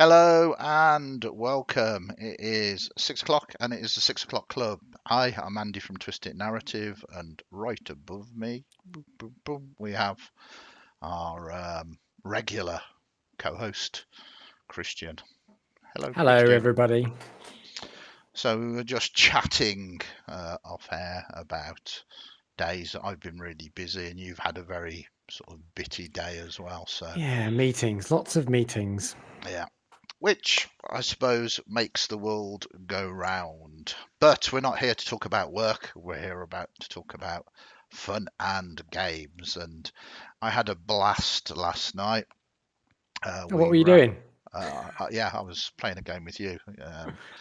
Hello and welcome. It is 6 o'clock and it is the 6 o'clock club. I am Andy from Twisted Narrative, and right above me, boom, boom, boom, we have our regular co-host, Kristian. Hello, Hello, Kristian. everybody. So we were just chatting off air about days that I've been really busy, and you've had a very sort of bitty day as well. So Yeah, meetings, lots of meetings. yeah. Which I suppose makes the world go round. But we're not here to talk about work. We're here to talk about fun and games. And I had a blast last night. What We were you were, doing? yeah, I was playing a game with you.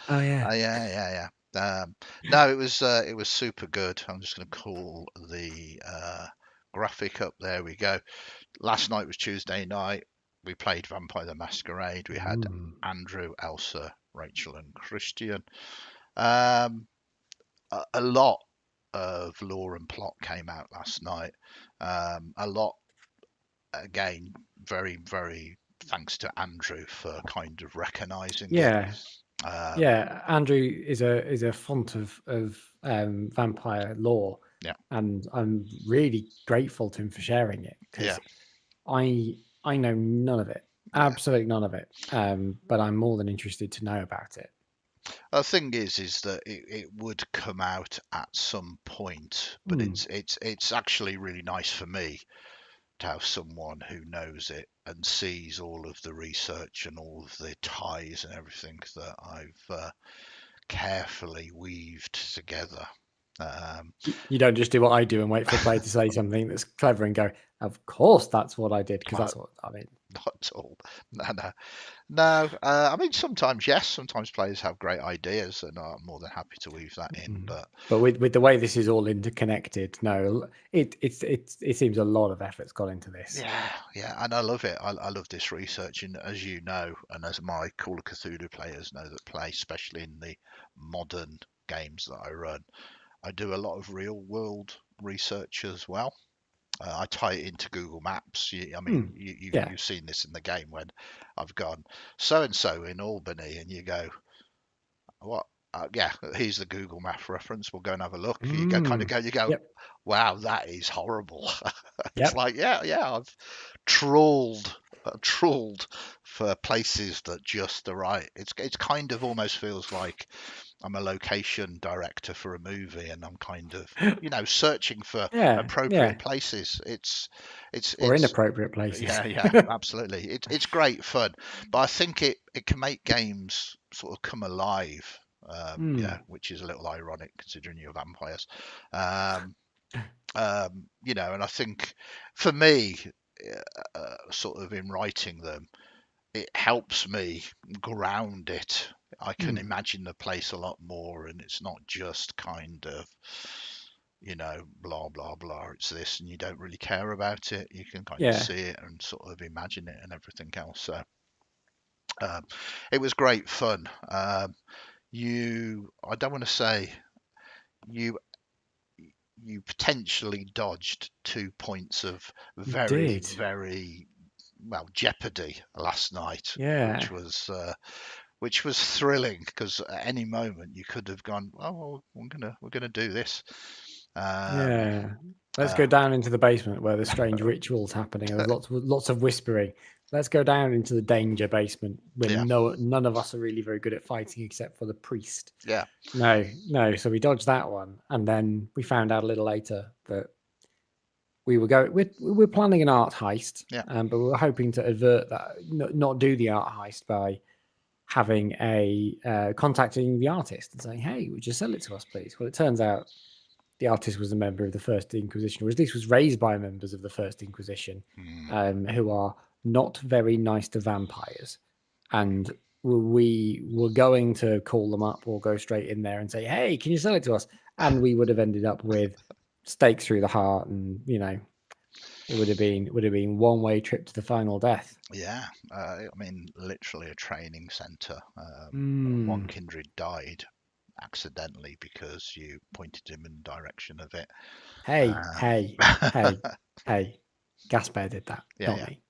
Oh, yeah. Yeah. No, it was super good. I'm just going to call the graphic up. There we go. Last night was Tuesday night. We played Vampire the Masquerade. We had Mm. Andrew, Elsa, Rachel, and Kristian. Um, a lot of lore and plot came out last night. A lot, again, very, very thanks to Andrew for kind of recognising it. Yeah, Um, yeah. Andrew is a font of vampire lore, yeah, and I'm really grateful to him for sharing it yeah, because I know none of it, yeah. absolutely none of it. But I'm more than interested to know about it. The thing is that it would come out at some point, but Mm. it's actually really nice for me to have someone who knows it and sees all of the research and all of the ties and everything that I've carefully weaved together. Um, You don't just do what I do and wait for a player to say something that's clever and go, "Of course, that's what I did," because well, that's what I mean. not at all. No. I mean, sometimes yes, sometimes players have great ideas, and I'm more than happy to weave that in. Mm. But But with the way this is all interconnected, no, it seems a lot of effort's gone into this. yeah, and I love it. I love this research, and as you know, and as my Call of Cthulhu players know that play, especially in the modern games that I run, I do a lot of real world research as well. I tie it into Google Maps. I mean, Mm. you've Yeah. seen this in the game when I've gone so and so in Albany, and you go, what? Yeah, here's the Google Map reference. We'll go and have a look. You go, kind of Mm. go, you go, Yep. wow, that is horrible. It's Yep. like, yeah, I've trawled, trawled for places that just are right. It's kind of almost feels like I'm a location director for a movie, and I'm kind of, searching for Yeah. appropriate Yeah. places. It's Or it's inappropriate places. yeah, absolutely. It's great fun, but I think it can make games sort of come alive. Mm. Which is a little ironic considering you're vampires. Um, and I think for me, sort of in writing them, it helps me ground it. I can Mm. imagine the place a lot more, and it's not just kind of, blah, blah, blah, it's this, and you don't really care about it. You can kind of Yeah. see it and sort of imagine it and everything else. So um, it was great fun. I don't want to say you, you potentially dodged 2 points of You very, did. very, well, jeopardy last night, Yeah. which was thrilling because at any moment you could have gone, oh, well, we're gonna do this. Um, Yeah. Let's uh, go down into the basement where there's strange rituals happening. There's lots of whispering. Let's go down into the danger basement yeah, when none of us are really very good at fighting except for the priest. yeah, No, no. So we dodged that one, and then we found out a little later that we were going. We're planning an art heist, yeah, but we were hoping to avert that, not do the art heist by having a contacting the artist and saying, "Hey, would you sell it to us, please?" Well, it turns out the artist was a member of the First Inquisition, or at least was raised by members of the First Inquisition, mm, who are not very nice to vampires. And we were going to call them up or go straight in there and say, "Hey, can you sell it to us?" And we would have ended up with stakes through the heart, and it would have been one way trip to the final death. yeah. I mean, literally a training center. One Mm. kindred died accidentally because you pointed him in the direction of it. Hey, Um, hey, hey, hey. Gasper did that, yeah, not yeah. me.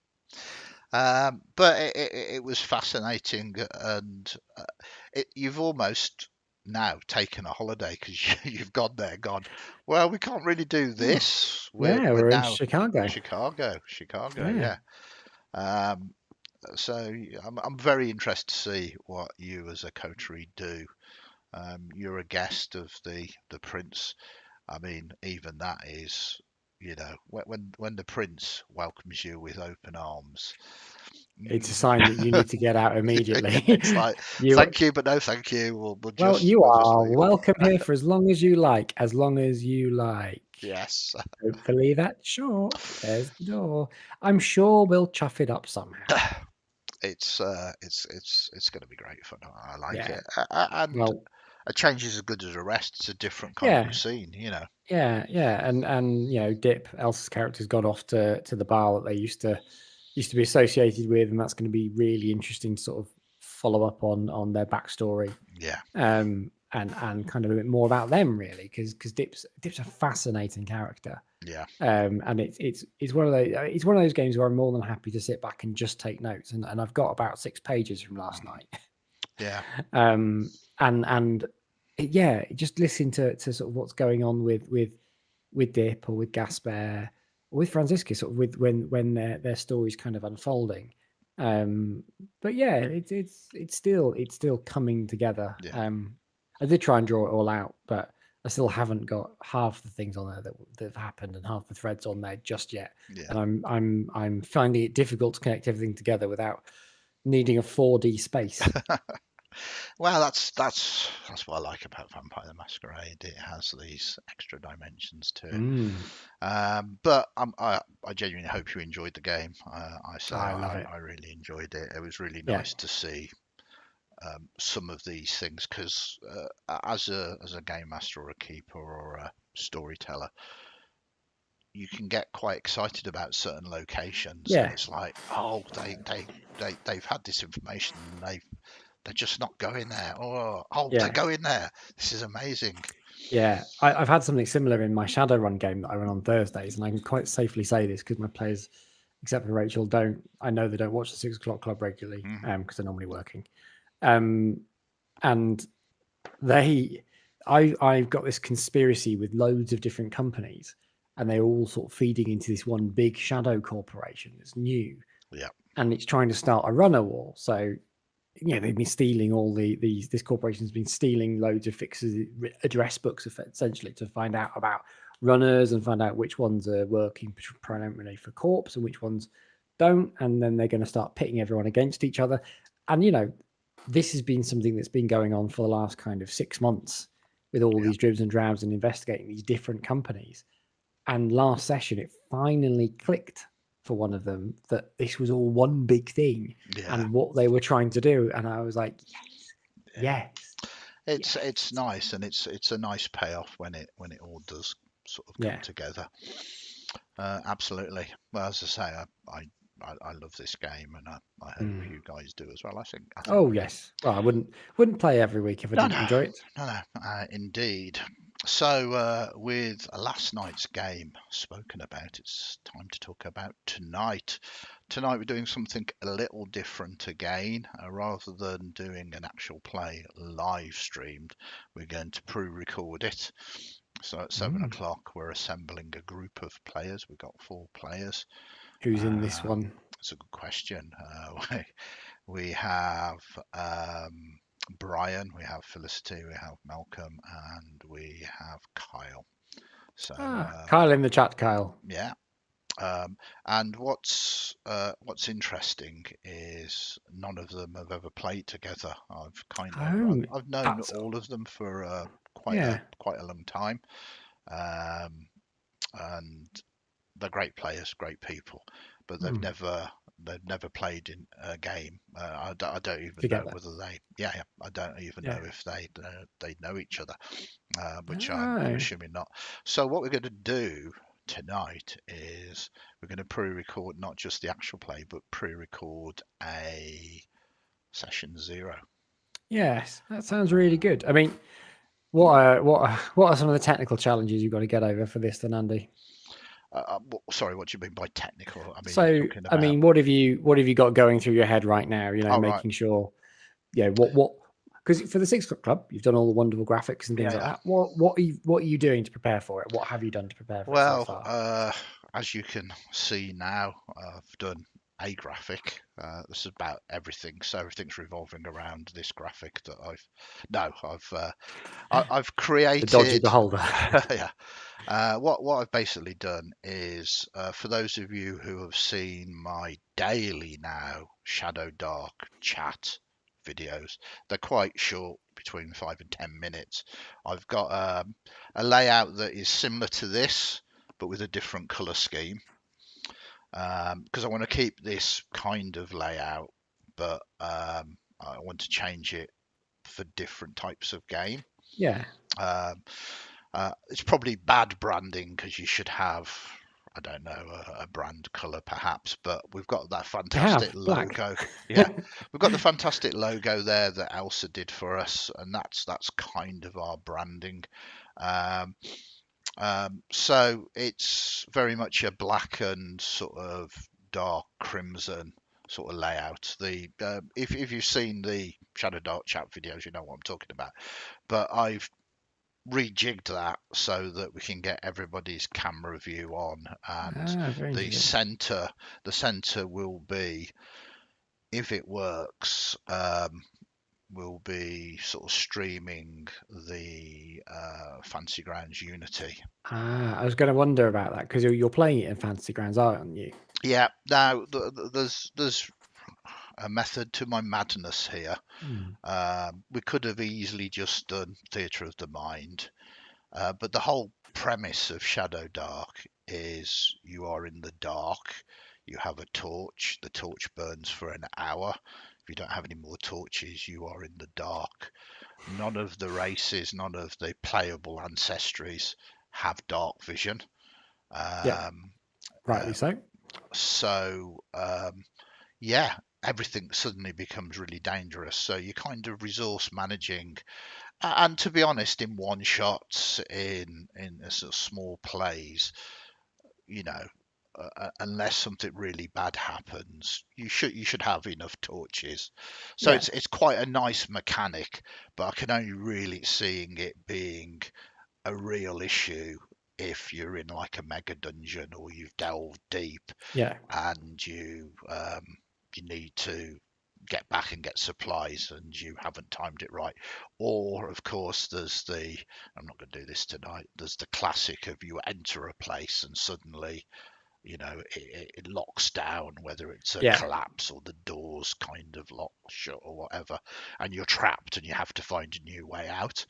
But it was fascinating, and you've almost now taken a holiday because you've gone there, gone, well, we can't really do Oh, this. yeah, We're we're in now Chicago. Chicago, Yeah. yeah. Um, so I'm very interested to see what you as a coterie do. You're a guest of the prince. I mean, even that is, when the prince welcomes you with open arms, It's a sign that you need to get out immediately. it's like, You thank you, but no thank you. Well, you We'll just are leave. welcome here for as long as you like, as long as you like. Yes, Hopefully that's short. There's the door. I'm sure we'll chuff it up somehow. it's going to be great fun. I like Yeah. it, and Well, a change is as good as a rest. It's a different kind of yeah, scene, you know. yeah. And Dip, Elsa's character's gone off to the bar that they used to be associated with, and that's going to be really interesting to sort of follow up on their backstory. Yeah, And kind of a bit more about them really, because Dip's a fascinating character. yeah, And it's one of those games where I'm more than happy to sit back and just take notes, and I've got about 6 pages from last night. yeah, And yeah, just listen to sort of what's going on with Dip or with Gasper or with Franziska, sort of with when their story's kind of unfolding. But yeah, it's still coming together. yeah, I did try and draw it all out, but I still haven't got half the things on there that have happened and half the threads on there just yet. yeah. And I'm finding it difficult to connect everything together without needing a 4D space. Well, that's what I like about Vampire the Masquerade. It has these extra dimensions to it. Mm, But I genuinely hope you enjoyed the game. I say I love it. I really enjoyed it. It was really Yeah, nice to see some of these things because as a game master or a keeper or a storyteller, you can get quite excited about certain locations, and yeah, it's like, oh, they've had this information and they're just not going there, or oh, they're yeah. going there. This is amazing. Yeah, I've had something similar in my Shadowrun game that I run on Thursdays, and I can quite safely say this because my players, except for Rachel, don't. I know they don't watch the 6 o'clock club regularly Hmm. because they're normally working, um, and I've got this conspiracy with loads of different companies, and they're all sort of feeding into this one big shadow corporation that's new, Yeah, and it's trying to start a runner war. So they've been stealing all this corporation's been stealing loads of fixes address books essentially to find out about runners and find out which ones are working primarily for corps and which ones don't, and then they're going to start pitting everyone against each other. And this has been something that's been going on for the last kind of 6 months with all yeah, these dribs and drabs and investigating these different companies. And last session it finally clicked for one of them that this was all one big thing yeah, and what they were trying to do. And I was like, yeah. yes, It's yes, nice, and it's a nice payoff when it all does sort of come yeah. together. Absolutely. Well, as I say, I love this game, and I hope Mm. you guys do as well. I think Oh yes. Well, I wouldn't play every week if I no, didn't no, enjoy it. no, indeed. So, with last night's game spoken about, it's time to talk about tonight. Tonight, we're doing something a little different again. Rather than doing an actual play live streamed, we're going to pre record it. So, at seven Mm. o'clock, we're assembling a group of players. We've got 4 players. Who's in this Um, one? it's a good question. We have Brian, we have Felicity, we have Malcolm, and we have Kyle. So Kyle in the chat, Kyle. yeah, and what's interesting is none of them have ever played together. Oh, I've known that's all of them for yeah. quite a long time, um, and they're great players, great people, but Hmm. they've never played in a game. I don't even know Together. whether yeah, I don't even know Yeah. if they know each other, which I'm Oh, assuming not. So what we're going to do tonight is we're going to pre-record not just the actual play, but pre-record a session 0. yes. That sounds really good. I mean, what are some of the technical challenges you've got to get over for this, then, Andy? Sorry, what do you mean by technical? I mean, you're So, talking I about. mean, what have you got going through your head right now? Oh, right. Making sure, what because for the 6 o'clock club, you've done all the wonderful graphics and things Yeah, like yeah. that. What are you doing to prepare for it? What have you done to prepare for it so Well, far? as you can see now, I've done a graphic. This is about everything, so everything's revolving around this graphic that I've. No, I've The dodgy created. beholder. Yeah. What I've basically done is, for those of you who have seen my daily now Shadowdark chat videos, they're quite short, between 5 and 10 minutes. I've got a layout that is similar to this, but with a different color scheme, because I want to keep this kind of layout, but I want to change it for different types of game. Yeah. Um, it's probably bad branding because you should have, I don't know, a brand color perhaps, but we've got that You fantastic have black. logo. Yeah, we've got the fantastic logo there that Elsa did for us, and that's kind of our branding. Um, so it's very much a black and sort of dark crimson sort of layout. The if you've seen the Shadow Dark chat videos, you know what I'm talking about. But I've rejigged that so that we can get everybody's camera view on, and Very the interesting. center will be, if it works, will be sort of streaming the Fancy Grounds Unity. I was going to wonder about that because you're playing it in Fantasy Grounds, aren't you? Yeah, now there's a method to my madness here. Hmm. We could have easily just done Theatre of the Mind. But the whole premise of Shadow Dark is you are in the dark, you have a torch, the torch burns for an hour. If you don't have any more torches, you are in the dark. None of the races, none of the playable ancestries have dark vision. Yep. Um, Rightly uh, so. so, yeah, everything suddenly becomes really dangerous. So you're kind of resource managing. And to be honest, in one shots, in a sort of small plays, you know, unless something really bad happens, you should have enough torches. So Yeah. it's quite a nice mechanic, but I can only really seeing it being a real issue if you're in like a mega dungeon or you've delved deep Yeah. and you need to get back and get supplies and you haven't timed it right. Or of course there's the, I'm not going to do this tonight, there's the classic of you enter a place and suddenly it locks down, whether it's a Yeah. collapse or the doors kind of lock shut or whatever, and you're trapped and you have to find a new way out.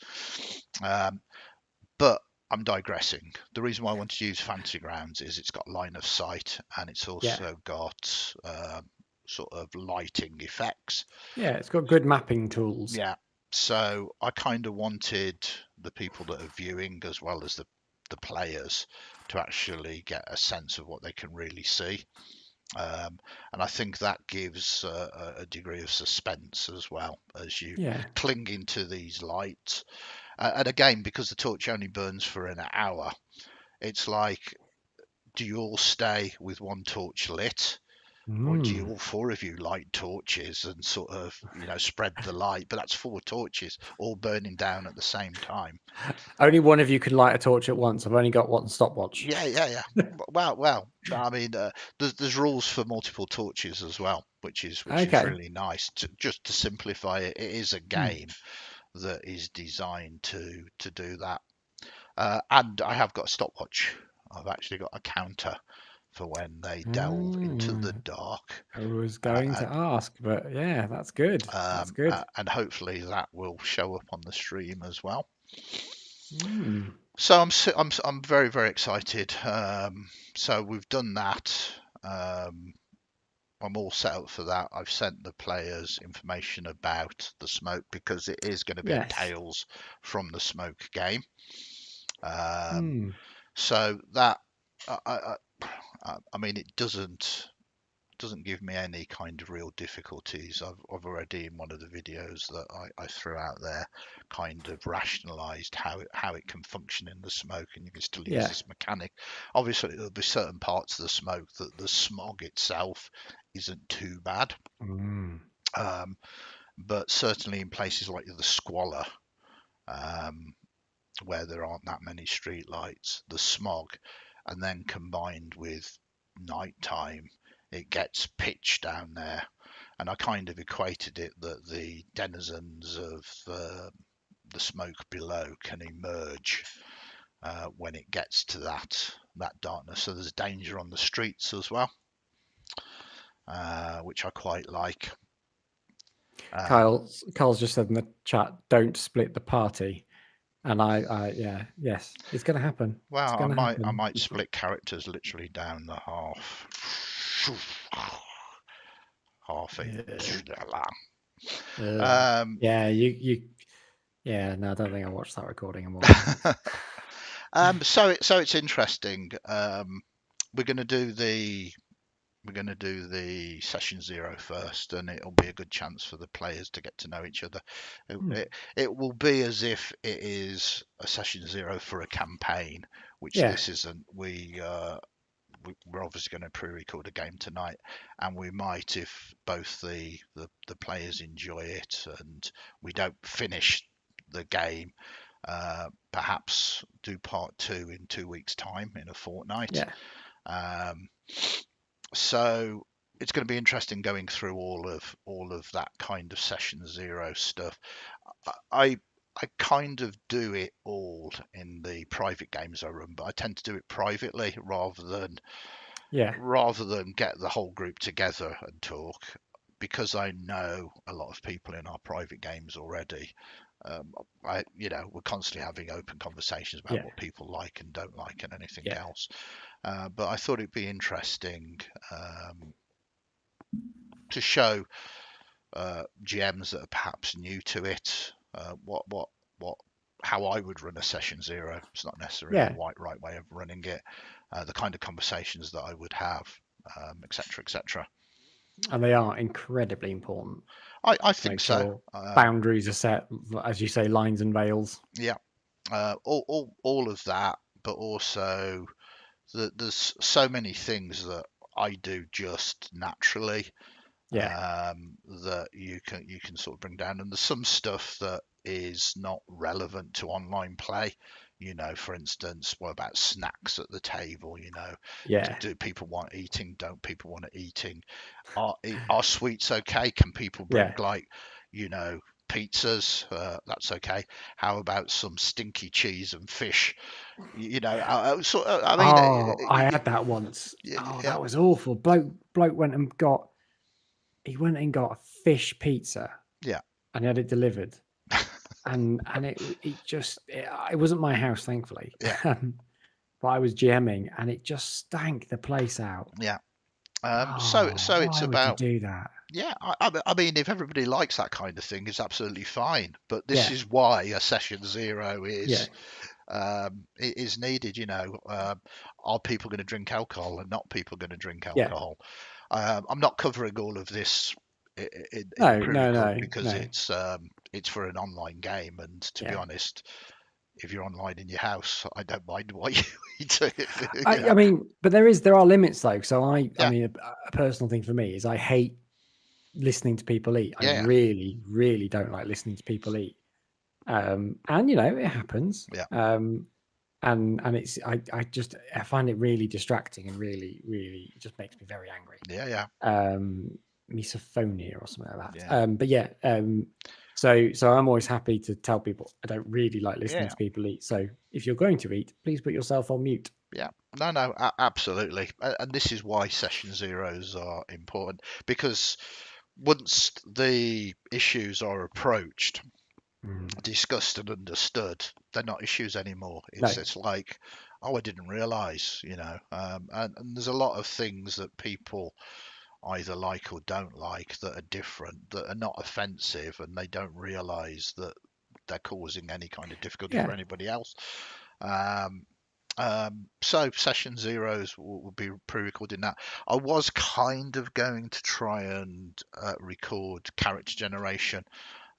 But I'm digressing. The reason why I want to use Fancy Grounds is it's got line of sight and it's Yeah. also got sort of lighting effects. Yeah. It's got good mapping tools. Yeah. So I kind of wanted the people that are viewing as well as the players to actually get a sense of what they can really see. And I think that gives a degree of suspense as well as you Yeah. cling into these lights. And again, because the torch only burns for an hour, it's like, do you all stay with one torch lit? Or do you Mm. all four of you light torches and sort of, spread the light? But that's four torches all burning down at the same time. Only one of you can light a torch at once. I've only got one stopwatch. Yeah, yeah, yeah. Well. I mean, there's rules for multiple torches as well, which is Okay. really nice. Just to simplify it, it is a Hmm. game that is designed to do that. And I have got a stopwatch. I've actually got a counter for when they delve into the Mm. dark, I was uh, going to and ask, but yeah, that's good. That's good. and hopefully that will show up on the stream as well. Mm. So I'm very very excited. So we've done that. Um, I'm all set up for that. I've sent the players information about the smoke because it is going to be a Yes. Tales from the Smoke game. Um, Mm. so that I mean, it doesn't doesn't give me any kind of real difficulties. I've already in one of the videos that I threw out there kind of rationalized how it can function in the smoke, and you can still use Yeah. this mechanic. Obviously, there'll be certain parts of the smoke that the smog itself isn't too bad, Mm. but certainly in places like the squalor, um, where there aren't that many street lights, the smog, and then combined with nighttime, it gets pitch down there. And I kind of equated it that the denizens of the smoke below can emerge when it gets to that darkness. So there's danger on the streets as well, which I quite like. Kyle's just said in the chat, "Don't split the party." And yes, it's going to happen. It's Well, going to I happen. might split characters literally down the half, half it. Um, Yeah, yeah. No, I don't think I watched that recording. I'm all right. so it's interesting. We're going to do the session 0 first, and it'll be a good chance for the players to get to know each other. Hmm. It will be as if it is a session 0 for a campaign, which Yeah, this isn't. We're obviously going to pre-record a game tonight, and we might, if both the players enjoy it and we don't finish the game, perhaps do part 2 in 2 weeks' time, in a fortnight. yeah, Um, so it's going to be interesting going through all of that kind of session 0 stuff. I I kind of do it all in the private games I run, but I tend to do it privately yeah, rather than get the whole group together and talk, because I know a lot of people in our private games already. We're constantly having open conversations about yeah, what people like and don't like and anything yeah, else. But I thought it'd be interesting to show GMs that are perhaps new to it what how I would run a session 0. It's not necessarily the yeah. right way of running it. The kind of conversations that I would have, etc., etc. And they are incredibly important I to think make so. sure boundaries are set, as you say, lines and veils. Yeah, all of that, but also there's so many things that I do just naturally, Yeah, that you can sort of bring down, and there's some stuff that is not relevant to online play. For instance, what about snacks at the table? yeah, Do people want eating? Don't people want eating? Are sweets okay? Can people bring, yeah. like, pizzas? That's okay. How about some stinky cheese and fish? I mean, Oh, I had that once. Oh, yeah, that was awful. Bloke he went and got a fish pizza yeah, and he had it delivered. And it wasn't my house, thankfully. yeah, But I was GMing and it just stank the place out. yeah. Oh, So it's why would you about, do that? yeah. I mean, if everybody likes that kind of thing, it's absolutely fine. But this Yeah, is why a session 0 yeah, is needed. Are people going to drink alcohol and not people going to drink yeah. alcohol? I'm not covering all of this in the No, no, pre-record no, because no. it's for an online game, and to be Yeah. honest, if you're online in your house, I don't mind what you eat. I mean, but there are limits though. So I Yeah, mean, a personal thing for me is I hate listening to people eat. I yeah, really, really don't like listening to people eat. And it happens. yeah, And I find it really distracting and really, really, it just makes me very angry. yeah, yeah, Misophonia or something like that. yeah, But yeah, so I'm always happy to tell people I don't really like listening yeah. to people eat. So if you're going to eat, please put yourself on mute. Yeah, no, absolutely. And this is why session 0s are important, because once the issues are approached, Mm. discussed, and understood, they're not issues anymore. No, It's like, oh, I didn't realize, and there's a lot of things that people either like or don't like that are different, that are not offensive, and they don't realize that they're causing any kind of difficulty for yeah, anybody else. Um, So session zeros will be pre-recording that. I was kind of going to try and record character generation,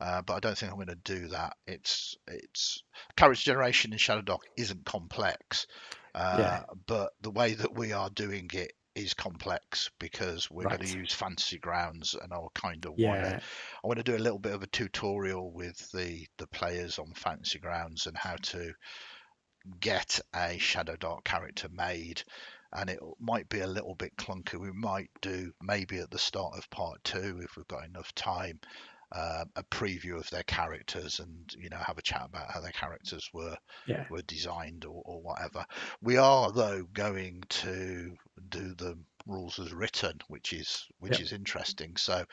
but I don't think I'm going to do that. It's character generation in Shadowdark isn't complex, Yeah. but the way that we are doing it is complex because we're going to Right. use fantasy grounds, and Yeah. I want to do a little bit of a tutorial with the players on fantasy grounds and how to get a Shadowdark character made, and it might be a little bit clunky. We might do maybe at the start of part two, if we've got enough time, a preview of their characters, and have a chat about how their characters Yeah. were designed, or whatever. We are though going to do the rules as written, which Yep. is interesting. So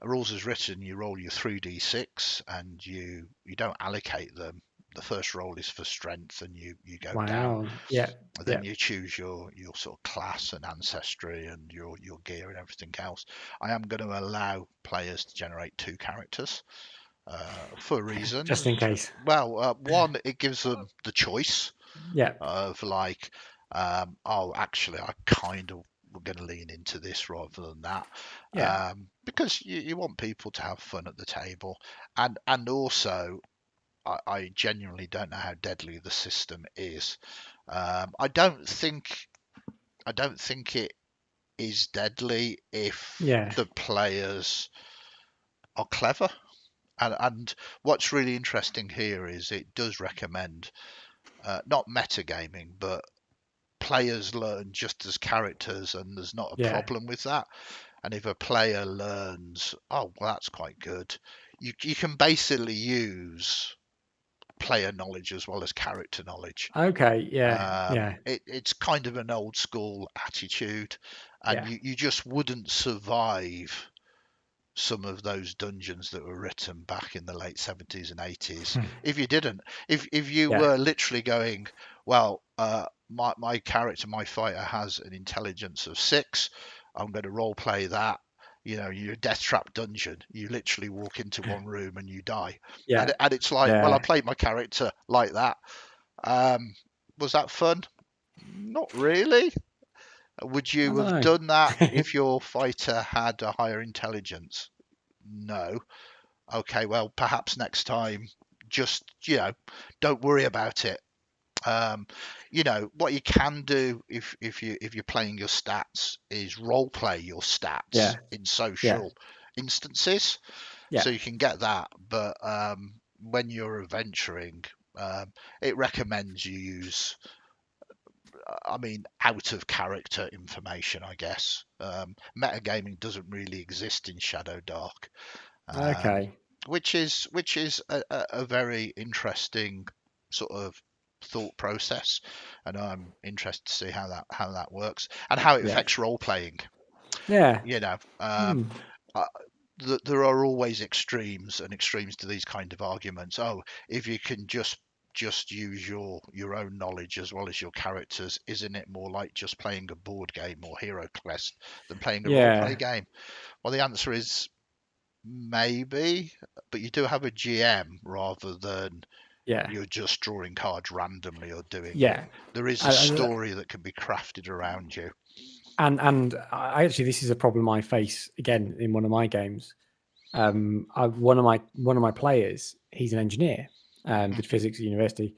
rules as written, you roll your 3d6 and you don't allocate them. The first roll is for strength, and you go down. Wow. Yeah. Then Yeah. you choose your sort of class and ancestry and your gear and everything else. I am going to allow players to generate two characters for Just in reasons. case. Well, one, it gives them the choice Yeah. of like, oh, actually, I kind of we're going to lean into this rather than that, Yeah. because you want people to have fun at the table, and also I genuinely don't know how deadly the system is. I don't think it is deadly if Yeah. the players are clever. And what's really interesting here is it does recommend not metagaming, but players learn just as characters, and there's not a Yeah. problem with that. And if a player learns, oh, well, that's quite good, you can basically use player knowledge as well as character knowledge. Okay. Yeah. Yeah. It's kind of an old school attitude, and Yeah. you just wouldn't survive some of those dungeons that were written back in the late 70s and 80s if you didn't. If you Yeah. were literally going, well, my character, my fighter has an intelligence of 6, I'm going to role play that. You're a death trap dungeon. You literally walk into one room and you die, Yeah. and it's like, well, I Yeah. played my character like that. Um, was that fun? Not really. Would I you have don't done that know. if your fighter had a higher intelligence? No. Okay, well, perhaps next time, just, don't worry about it. Um, what you can do if you're playing your stats is role play your stats Yeah. in Yeah. social instances, Yeah. so you can get that. But when you're adventuring, it recommends you use, I mean, out of character information, I guess. Metagaming doesn't really exist in Shadowdark, um, Okay. which is a very interesting sort of thought process, and I'm interested to see how that works and how it Yeah. affects role playing. Yeah. You know, Hmm. uh, there are always extremes and extremes to these kind of arguments. Oh, if you can just use your own knowledge as well as your characters, isn't it more like just playing a board game or hero quest than playing a role play Yeah. game? Well, the answer is maybe, but you do have a GM rather than Yeah. you're just drawing cards randomly or doing it. Yeah. There is a And, story that can be crafted around you. and I actually, this is a problem I face again in one of my games. One of my players, he's an engineer, Hmm. did physics at university.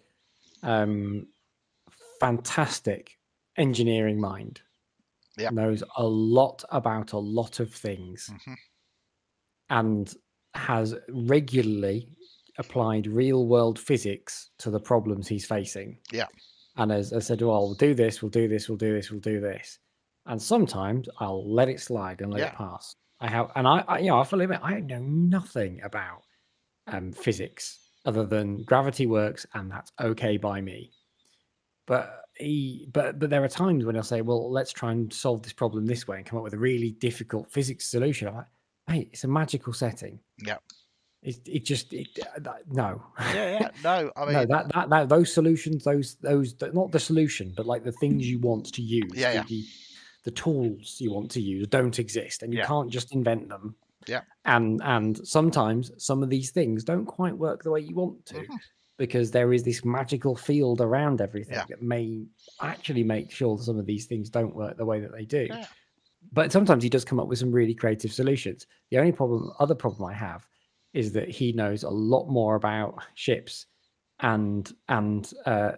Um, Fantastic engineering mind, Yeah. knows a lot about a lot of things, Hmm. and has regularly applied real world physics to the problems he's facing. Yeah. And as said, well, we'll do this, we'll do this, we'll do this, we'll do this. And sometimes I'll let it slide and let it Yeah. pass. I fully admit, I know nothing about physics other than gravity works, and that's okay by me. But there are times when I'll say, well, let's try and solve this problem this way and come up with a really difficult physics solution. I'm like, hey, it's a magical setting. Yeah. No. Yeah. Yeah. No, I No, mean, that those solutions, not the solution, but like the things you want to use, yeah. Yeah. the tools you want to use don't exist, and you Yeah. can't just invent them. Yeah. And sometimes some of these things don't quite work the way you want to, Hmm. because there is this magical field around everything Yeah. that may actually make sure some of these things don't work the way that they do. Yeah. But sometimes he does come up with some really creative solutions. The only other problem I have is that he knows a lot more about ships and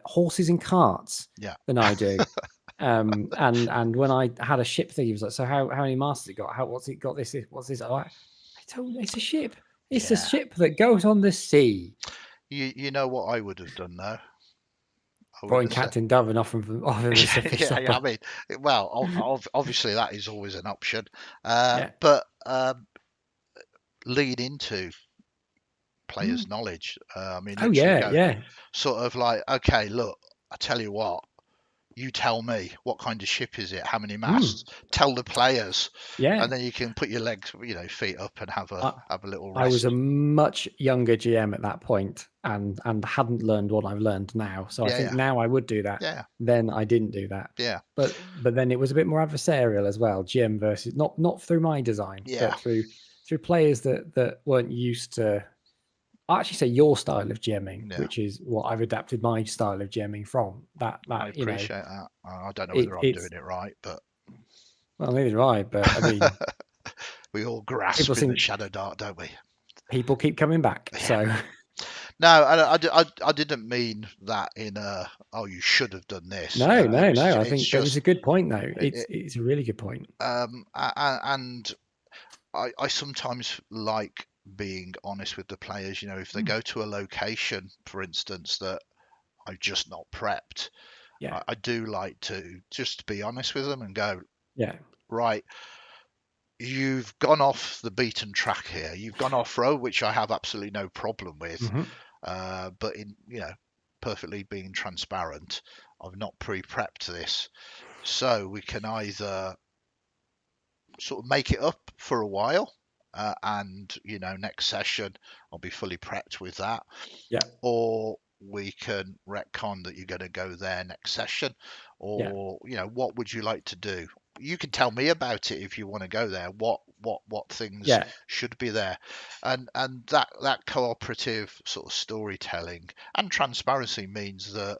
horses and carts Yeah. than I do. And when I had a ship thing, he was like, "So how many masters it got? What's it got? What's this?" I told him, it's a ship. It's a Yeah. ship that goes on the sea. You know what I would have done though? I would Throwing have said, Captain Dove and offering him a fish yeah, yeah. supper. I mean, well, obviously that is always an option, Yeah. but lean into Mm. players' knowledge. I mean, Oh literally yeah, go yeah, sort of like, okay, look, I tell you what, you tell me what kind of ship is it, how many mm. masts, tell the players, Yeah. and then you can put your legs, feet up and have I, a little I was a rest. much younger GM at that point and hadn't learned what I've learned now. So I Yeah, think yeah, now I would do that. yeah, Then I didn't do that. yeah, But then it was a bit more adversarial as well. GM versus not through my design, yeah, but through players that weren't used to. I actually say your style of GMing, yeah. which is what I've adapted my style of GMing from. That I you know, appreciate that. I don't know whether I'm doing it's it right, but well, neither do I. But I mean, we all people grasp in the think Shadowdark, don't we? people keep coming back. Yeah. So No, I didn't mean that in a, oh, you should have done this. no, no, no. I It's think that was a just, good point, though. it, It's a really good point. and I sometimes like being honest with the players. If they Mm. go to a location, for instance, that I've just not prepped, Yeah, I do like to just be honest with them and go, yeah, right, you've gone off the beaten track here. You've gone off road, which I have absolutely no problem with. hmm But in perfectly being transparent, I've not pre-prepped this, so we can either sort of make it up for a while, and next session I'll be fully prepped with that, yeah, or we can retcon that you're going to go there next session, yeah, or what would you like to do? You can tell me about it if you want to go there. What things yeah, should be there, and that cooperative sort of storytelling and transparency means that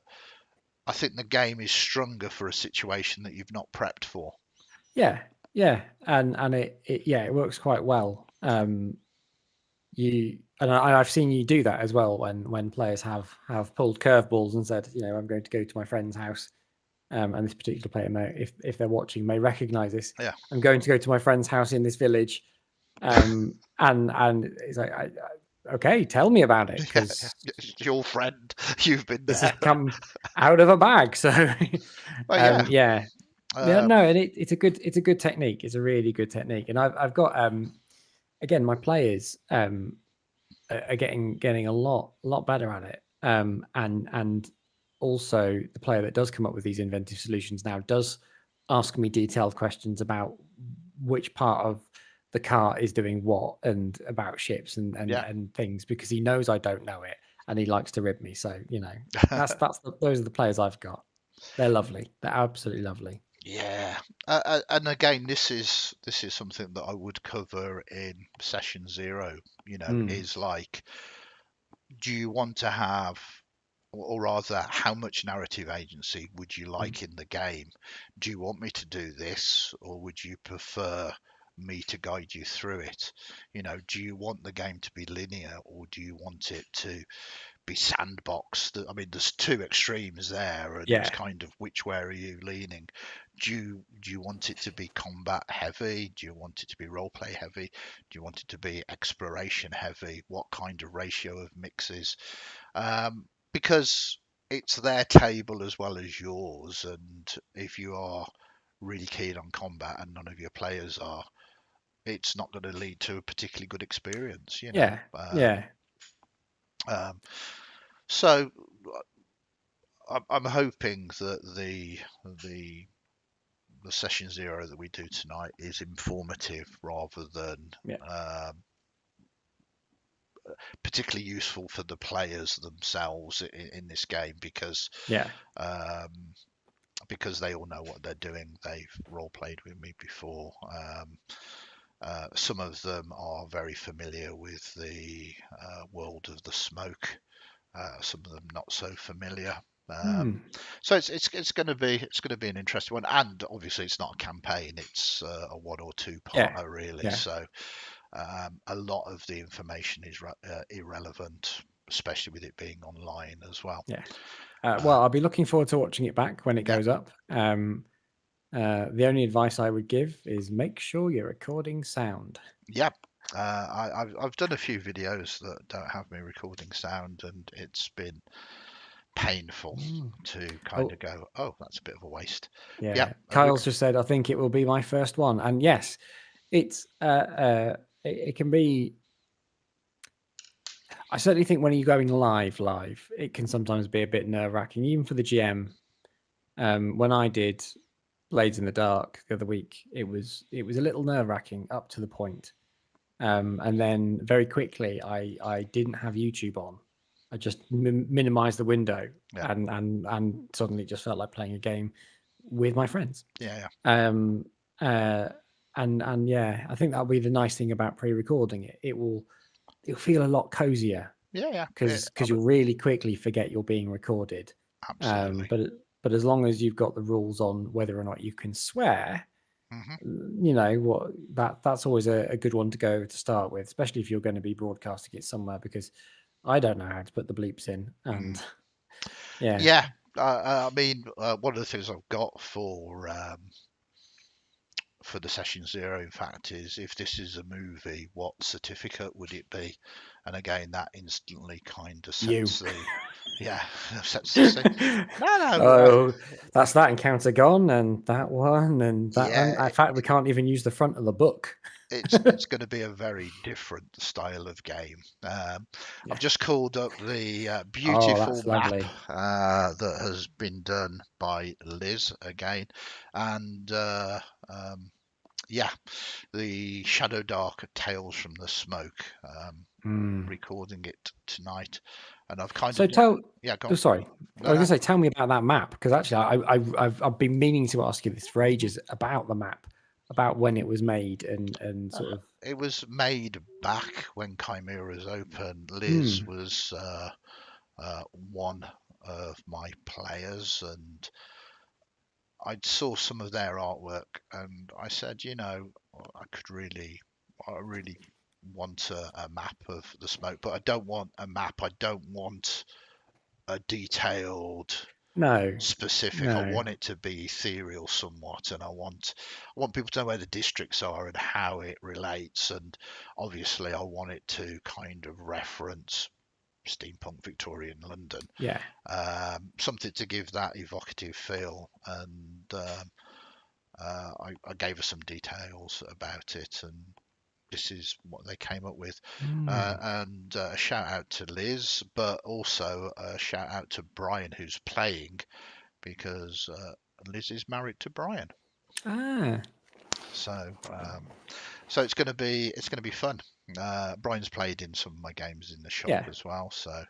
I think the game is stronger for a situation that you've not prepped for. yeah, yeah, and it works quite well. I've seen you do that as well when players have pulled curveballs and said, I'm going to go to my friend's house. And this particular player may, if they're watching, may recognize this. Yeah, I'm going to go to my friend's house in this village, and it's like, okay, tell me about it, yeah, because yeah. Your friend, you've been this has there. come out of a bag. So, Well, yeah. yeah, yeah, Um, no, and it's a good technique. It's a really good technique, and I've got again, my players are getting a lot better at it. And also the player that does come up with these inventive solutions now does ask me detailed questions about which part of the car is doing what, and about ships and yeah. and things, because he knows I don't know it and he likes to rib me. So those are the players I've got. They're lovely. They're absolutely lovely. Yeah, and again, this is something that I would cover in session zero. Mm, Is like, do you want to have, or rather, how much narrative agency would you mm. like in the game? Do you want me to do this, or would you prefer me to guide you through it? Do you want the game to be linear, or do you want it to be sandboxed? I mean, there's two extremes there, and it's Yeah, kind of, which way are you leaning? Do you want it to be combat heavy? Do you want it to be role play heavy? Do you want it to be exploration heavy? What kind of ratio of mixes? Because it's their table as well as yours, and if you are really keen on combat and none of your players are, it's not going to lead to a particularly good experience. yeah, yeah. Um, so I'm hoping that the the session zero that we do tonight is informative rather than Yeah, um, particularly useful for the players themselves in this game, yeah, um, because they all know what they're doing. They've role played with me before. Some of them are very familiar with the world of the smoke, some of them not so familiar. Hmm. So it's going to be an interesting one, and obviously it's not a campaign; it's a one or two Yeah. parter really. Yeah. So a lot of the information is irrelevant, especially with it being online as well. Yeah. Well, I'll be looking forward to watching it back when it Yeah, goes up. The only advice I would give is make sure you're recording sound. yeah. I've done a few videos that don't have me recording sound, and it's been painful Mm. to kind Oh, of go, oh, that's a bit of a waste. Yeah, yeah. Kyle's just said, I think it will be my first one. And yes, it's it can be. I certainly think when you're going live, it can sometimes be a bit nerve wracking, even for the GM. When I did Blades in the Dark the other week, it was a little nerve wracking up to the point. And then very quickly, I didn't have YouTube on. I just minimized the window, yeah, and suddenly it just felt like playing a game with my friends. yeah, Um, uh, and yeah, I think that'll be the nice thing about pre-recording it. It'll feel a lot cozier yeah, yeah. because you'll really quickly forget you're being recorded. Absolutely. But as long as you've got the rules on whether or not you can swear, Hmm. you know what, that's always a good one to go to start with, especially if you're going to be broadcasting it somewhere, because I don't know how to put the bleeps in. And yeah. Yeah, I mean, one of the things I've got for the session zero, in fact, is if this is a movie, what certificate would it be? And again, that instantly kind of You. sets the yeah sets the scene. No, no, Oh, that's that encounter gone, and that one, and that one. yeah, In fact, we can't even use the front of the book. it's going to be a very different style of game. I've Yeah. just called up the Oh, beautiful that's map lovely. that has been done by Liz again, and um, yeah, the Shadowdark Tales from the Smoke. Hmm. Recording it tonight, and I've kind of So tell. yeah, go Oh, on. sorry. I No, was gonna no. say, tell me about that map, because actually, I've been meaning to ask you this for ages about the map, about when it was made, and sort of. It was made back when Chimera's open. Liz Hmm. was one of my players, and I saw some of their artwork, and I said, you know, I really want a map of the smoke, but I don't want a map. I don't want a detailed No. specific. I No. want it to be ethereal somewhat, and I want people to know where the districts are and how it relates. And obviously, I want it to kind of reference steampunk Victorian London, Yeah. something to give that evocative feel. And I gave her some details about it, and this is what they came up with. Hmm. And a shout out to Liz, but also a shout out to Brian who's playing, because Liz is married to Brian. Ah. So so it's gonna be fun. Brian's played in some of my games in the shop Yeah. as well. So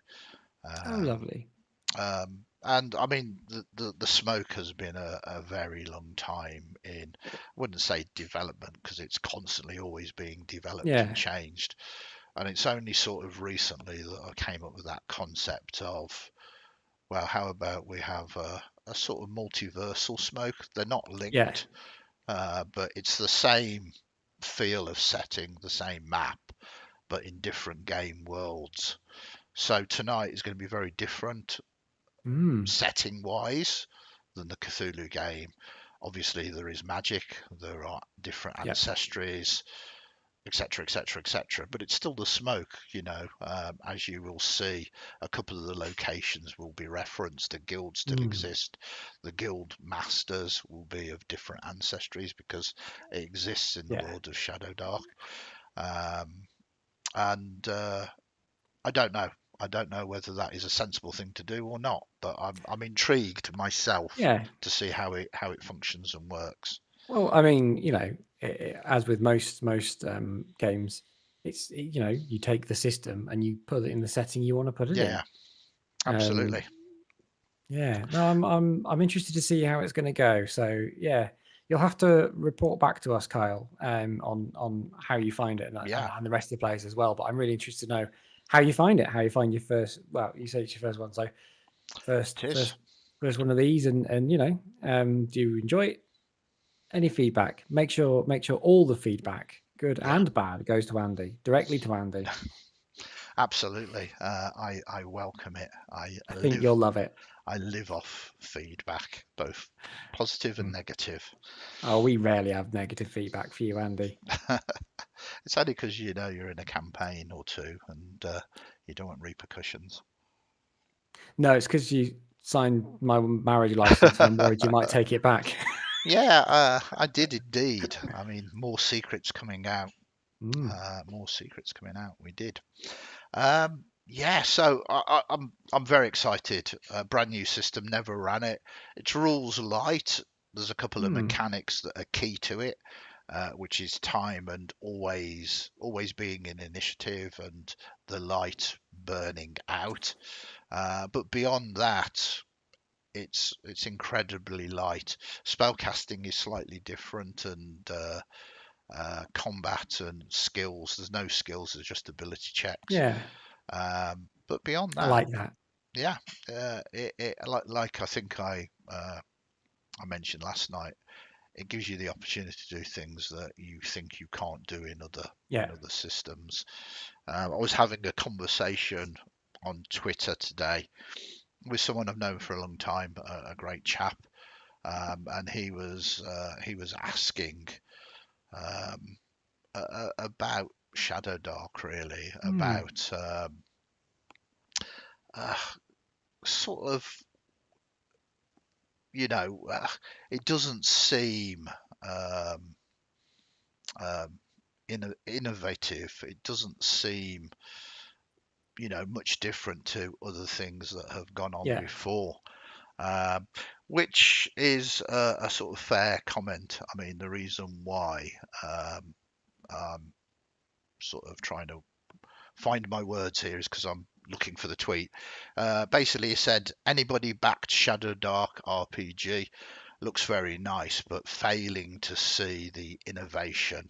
Oh, um, lovely. and I mean the smoke has been a very long time in, I wouldn't say development because it's constantly always being developed and Yeah. changed. And it's only sort of recently that I came up with that concept of, well, how about we have a sort of multiversal smoke? They're not Yeah. linked, but it's the same feel of setting, the same map, but in different game worlds. So tonight is going to be very different Hmm. setting wise than the Cthulhu game. Obviously, there is magic, there are different Yeah. ancestries, etc., etc., etc. But it's still the smoke, you know. As you will see, a couple of the locations will be referenced. The guilds still Hmm. exist. The guild masters will be of different ancestries because it exists in the Yeah. world of Shadowdark. Um, and I don't know. I don't know whether that is a sensible thing to do or not, but I'm intrigued myself Yeah. to see how it functions and works. Well, I mean, as with most games, it's you take the system and you put it in the setting you want to put it in. Yeah, Um, absolutely. yeah, no, I'm interested to see how it's going to go. So yeah, you'll have to report back to us, Kyle, on how you find it, and, Yeah, and the rest of the players as well. But I'm really interested to know how you find it, how you find your first. Well, you say it's your first one, so first, It is. first one of these, and do you enjoy it? Any feedback? Make sure all the feedback, good Yeah, and bad, goes to Andy, directly to Andy. absolutely. I welcome it. I think you'll love it. I live off feedback, both positive and Mm. negative. Oh, we rarely have negative feedback for you, Andy. It's only because you know you're in a campaign or two and you don't want repercussions. No, it's because you signed my marriage license, and I'm worried you might take it back. Yeah, I did indeed. I mean, more secrets coming out. Mm. More secrets coming out. We did. Yeah, so I'm very excited. Brand new system, never ran it. It's rules light. There's a couple of Mm. mechanics that are key to it, which is time and always being in initiative and the light burning out. But beyond that, it's incredibly light. Spellcasting is slightly different, and combat and skills. There's no skills. There's just ability checks. Yeah, But beyond I that, like that. yeah, like I think I mentioned last night, it gives you the opportunity to do things that you think you can't do Yeah. in other systems. I was having a conversation on Twitter today with someone I've known for a long time, a great chap, and he was asking um, about Shadowdark, really, Mm. about uh, sort of, it doesn't seem um, um, innovative. It doesn't seem, much different to other things that have gone on Yeah. before. Um, which is a sort of fair comment. I mean, the reason why um, I'm sort of trying to find my words here is because I'm looking for the tweet. Basically, he said anybody backed Shadowdark RPG looks very nice, but failing to see the innovation.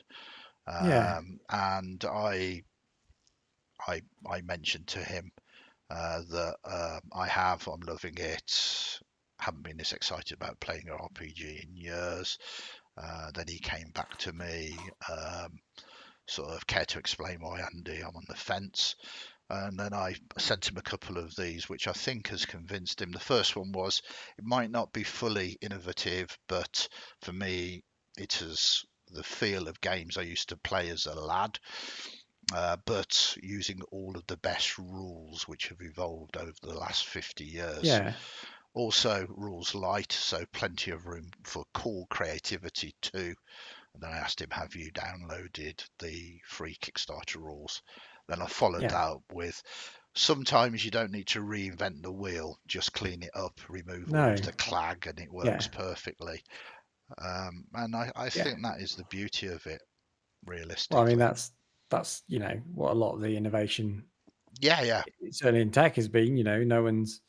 Yeah. And I mentioned to him that I'm loving it. Haven't been this excited about playing an RPG in years. Then he came back to me, sort of care to explain why, Andy, I'm on the fence. And then I sent him a couple of these, which I think has convinced him. The first one was it might not be fully innovative, but for me, it has the feel of games I used to play as a lad, but using all of the best rules which have evolved over the last 50 years. Yeah. Also, rules light, so plenty of room for cool creativity too. And then I asked him, have you downloaded the free Kickstarter rules? Then I followed Yeah. that up with, sometimes you don't need to reinvent the wheel, just clean it up, remove all of No. the clag, and it Yeah. works perfectly. And I Yeah. think that is the beauty of it, Well, I mean, realistically. that's what a lot of the innovation, Yeah, yeah. certainly in tech, has been. No one's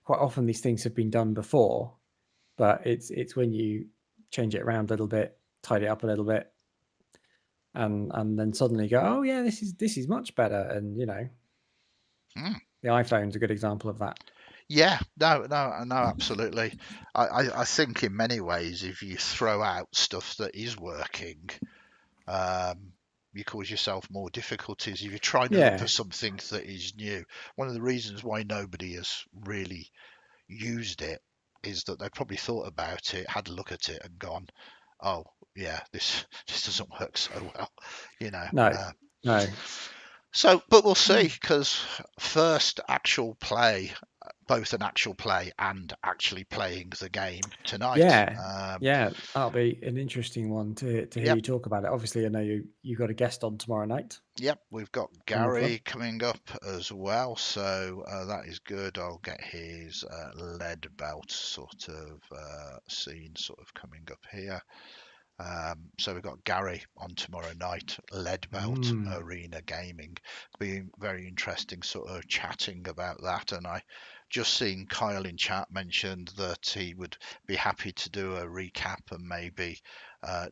quite often these things have been done before, but it's when you change it around a little bit, tidy it up a little bit, and then suddenly go, oh yeah, this is much better. And Mm. the iPhone's a good example of that. Yeah, no, absolutely. I think in many ways, if you throw out stuff that is working, um, you cause yourself more difficulties. If you're trying to look Yeah. for something that is new, one of the reasons why nobody has really used it is that they probably thought about it, had a look at it, and gone, "Oh, yeah, this this doesn't work so well," you know. No. Uh, No. but we'll see, Mm. because first actual play, both an actual play and actually playing the game tonight. Yeah. Yeah. That'll be an interesting one to hear Yep, you talk about it. Obviously, I know you got a guest on tomorrow night yep, we've got from the club. Gary coming up as well, so that is good. I'll get his lead belt sort of scene sort of coming up here. So we've got Gary on tomorrow night, lead belt Mm. arena gaming. Being very interesting, sort of chatting about that. And I just seen Kyle in chat mentioned that he would be happy to do a recap and maybe uh,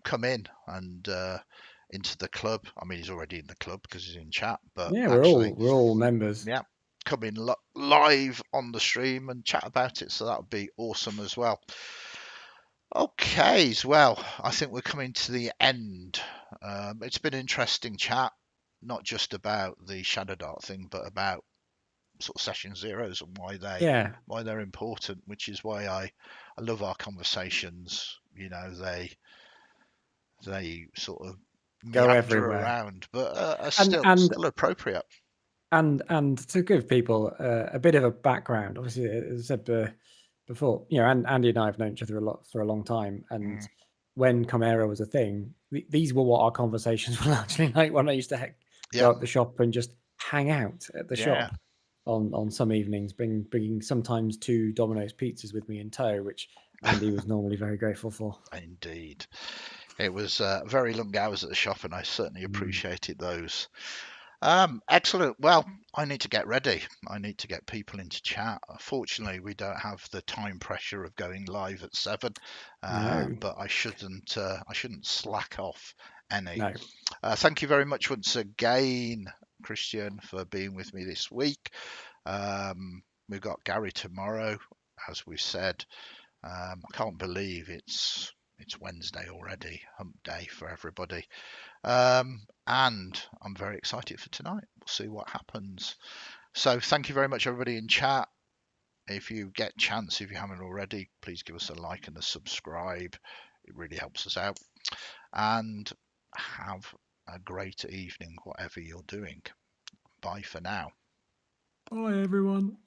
come in and into the club. I mean, he's already in the club because he's in chat, but Yeah, actually, we're all members. yeah, come in live on the stream and chat about it. So that would be awesome as well. Okay, well, I think we're coming to the end. It's been an interesting chat, not just about the Shadowdark thing, but about sort of session zeros and Yeah, why they're important, which is why I love our conversations. You know, they sort of go meander everywhere. around, but are And still appropriate. and to give people a bit of a background, obviously, as I said before, you know, and Andy and I have known each other a lot for a long time, and Mm. when Chimera was a thing, these were what our conversations were actually like when I used to Yeah, go up the shop and just hang out at the yeah, shop on some evenings, bringing sometimes 2 Domino's pizzas with me in tow, which Andy was normally very grateful for. indeed. It was very long hours at the shop, and I certainly Mm. appreciated those. Excellent. Well, I need to get ready. I need to get people into chat. Fortunately, we don't have the time pressure of going live at 7, No, but I shouldn't slack off any. no. Thank you very much once again, Kristian, for being with me this week. We've got Gary tomorrow, as we said. I can't believe it's Wednesday already, hump day for everybody. And I'm very excited for tonight. We'll see what happens. So thank you very much, everybody in chat. If you get chance, if you haven't already, please give us a like and a subscribe. It really helps us out. And have a great evening, whatever you're doing. Bye for now. Bye, everyone.